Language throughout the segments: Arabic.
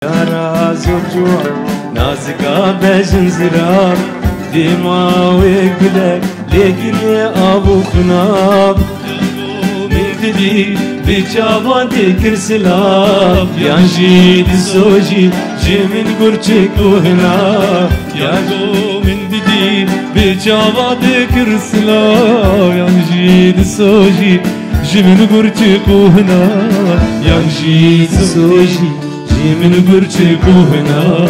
يارا زوجوع نازقا بجنزراب دماوك بلاك لكن يا ابو خناب من ددي بجابان تكر سلاب يانجي دسوجي جي من قرشك وهنا يانجو من ددي بجابان تكر سلاب يانجي دسوجي جي من قرشك وهنا يانجي دسوجي من قرشك وهنا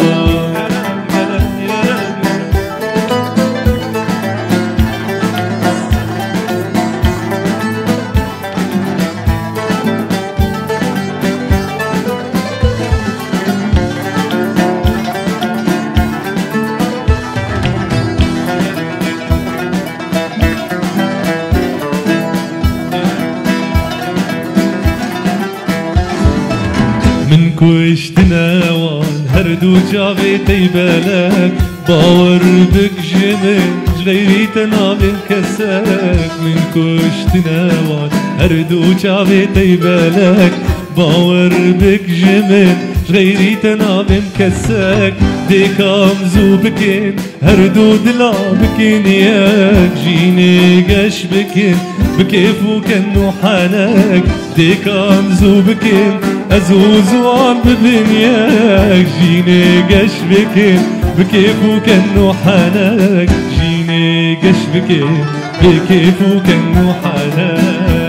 من كوش تناوان هردو جاغي تيبالك باور بك جمل غيري تنام كساك من كوش تناوان هردو جاغي تيبالك باور بك جمل غيري تنام كساك ديكام زو بكين هردو دلا بكين ياك جيني قش بكين بكيفو كنو حالك ديكام زو بكين أزوزوان بدنياك جيني قش بكين بكيفو كنو حالك جيني قش بكين بكيفو كنو حالك